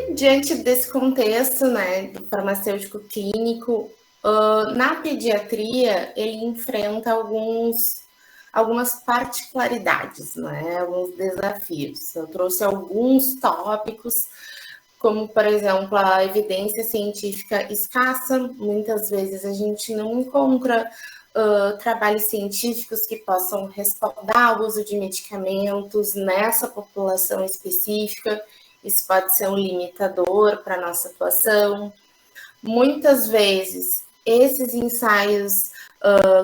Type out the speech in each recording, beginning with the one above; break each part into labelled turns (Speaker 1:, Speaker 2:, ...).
Speaker 1: E diante desse contexto, né, do farmacêutico clínico, na pediatria ele enfrenta algumas particularidades, né, alguns desafios. Eu trouxe alguns tópicos, como, por exemplo, a evidência científica escassa. Muitas vezes a gente não encontra trabalhos científicos que possam respaldar o uso de medicamentos nessa população específica. Isso pode ser um limitador para a nossa atuação. Muitas vezes, esses ensaios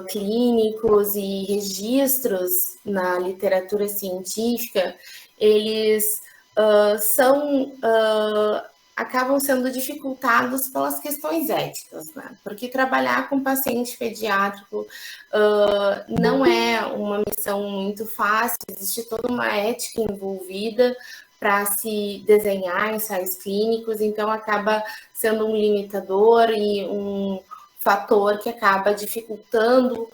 Speaker 1: clínicos e registros na literatura científica, eles acabam sendo dificultados pelas questões éticas, né? Porque trabalhar com paciente pediátrico não é uma missão muito fácil, existe toda uma ética envolvida para se desenhar ensaios clínicos, então acaba sendo um limitador e um fator que acaba dificultando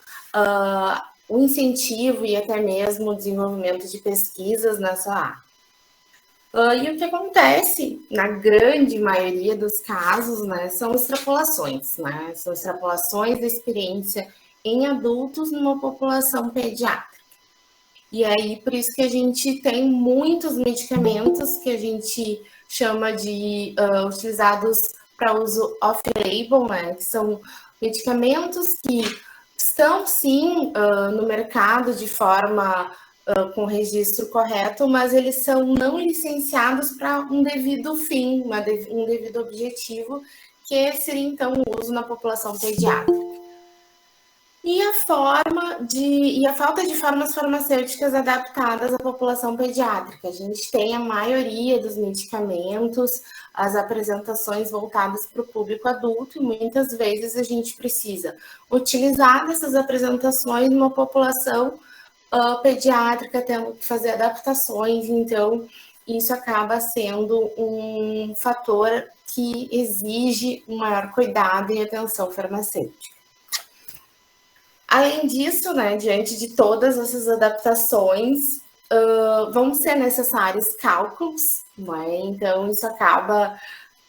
Speaker 1: o incentivo e até mesmo o desenvolvimento de pesquisas nessa área. E o que acontece, na grande maioria dos casos, né, são extrapolações, né? São extrapolações da experiência em adultos numa população pediátrica. E aí, por isso que a gente tem muitos medicamentos que a gente chama de utilizados para uso off-label, né? Que são medicamentos que estão, sim, no mercado de forma com registro correto, mas eles são não licenciados para um devido fim, um devido objetivo, que seria, então, o uso na população pediátrica. E a falta de formas farmacêuticas adaptadas à população pediátrica. A gente tem a maioria dos medicamentos, as apresentações voltadas para o público adulto, e muitas vezes a gente precisa utilizar essas apresentações numa população pediátrica, tendo que fazer adaptações, então isso acaba sendo um fator que exige um maior cuidado e atenção farmacêutica. Além disso, né, diante de todas essas adaptações, vão ser necessários cálculos, né? Então isso acaba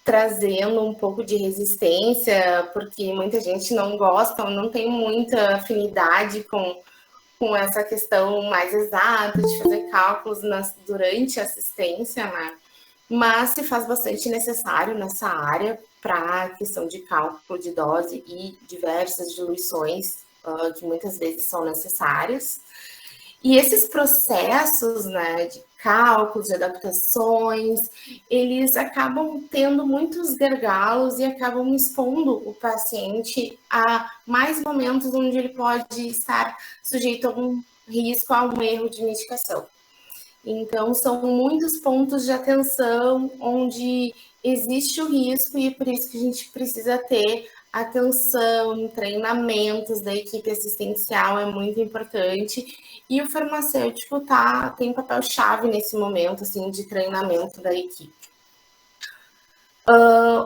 Speaker 1: trazendo um pouco de resistência, porque muita gente não gosta, não tem muita afinidade com essa questão mais exata de fazer cálculos durante a assistência, né? Mas se faz bastante necessário nessa área para a questão de cálculo de dose e diversas diluições que muitas vezes são necessárias. E esses processos, né, de cálculos, de adaptações, eles acabam tendo muitos gargalos e acabam expondo o paciente a mais momentos onde ele pode estar sujeito a algum risco, a um erro de medicação. Então, são muitos pontos de atenção onde existe o risco e por isso que a gente precisa ter atenção, treinamentos da equipe assistencial é muito importante, e o farmacêutico tem papel-chave nesse momento, assim, de treinamento da equipe.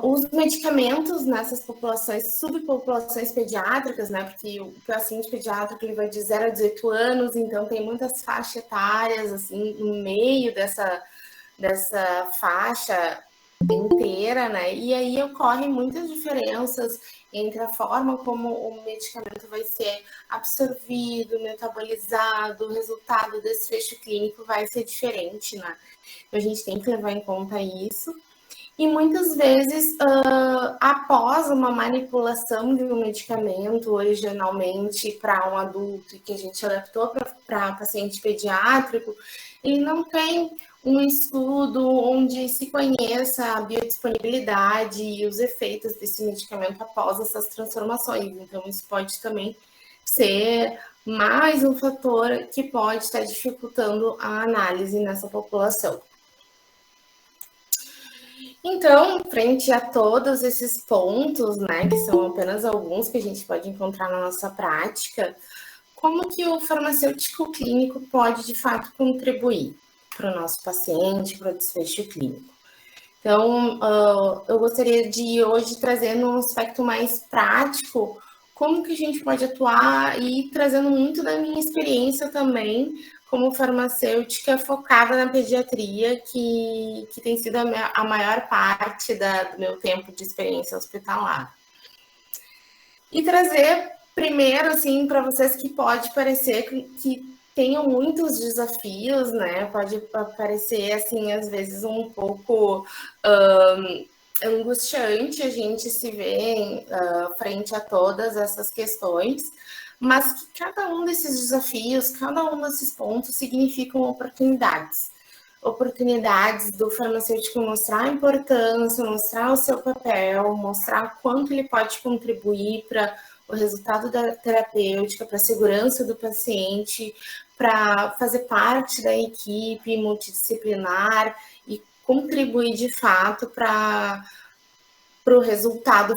Speaker 1: Os medicamentos nessas populações, subpopulações pediátricas, né, porque o paciente pediátrico ele vai de 0 a 18 anos, então tem muitas faixas etárias, assim, no meio dessa faixa inteira, né, e aí ocorrem muitas diferenças entre a forma como o medicamento vai ser absorvido, metabolizado, o resultado do desfecho clínico vai ser diferente, né, a gente tem que levar em conta isso. E muitas vezes, após uma manipulação de um medicamento originalmente para um adulto e que a gente adaptou para paciente pediátrico, ele não tem um estudo onde se conheça a biodisponibilidade e os efeitos desse medicamento após essas transformações. Então, isso pode também ser mais um fator que pode estar dificultando a análise nessa população. Então, frente a todos esses pontos, né, que são apenas alguns que a gente pode encontrar na nossa prática, como que o farmacêutico clínico pode, de fato, contribuir para o nosso paciente, para o desfecho clínico? Então, eu gostaria de hoje trazer um aspecto mais prático, como que a gente pode atuar e trazendo muito da minha experiência também como farmacêutica focada na pediatria, que tem sido a maior parte do meu tempo de experiência hospitalar. E trazer primeiro, assim, para vocês que pode parecer que tenham muitos desafios, né? Pode parecer, assim, às vezes um pouco angustiante a gente se ver frente a todas essas questões, mas que cada um desses desafios, cada um desses pontos significam oportunidades. Oportunidades do farmacêutico mostrar a importância, mostrar o seu papel, mostrar quanto ele pode contribuir para o resultado da terapêutica, para a segurança do paciente, para fazer parte da equipe multidisciplinar e contribuir de fato para o resultado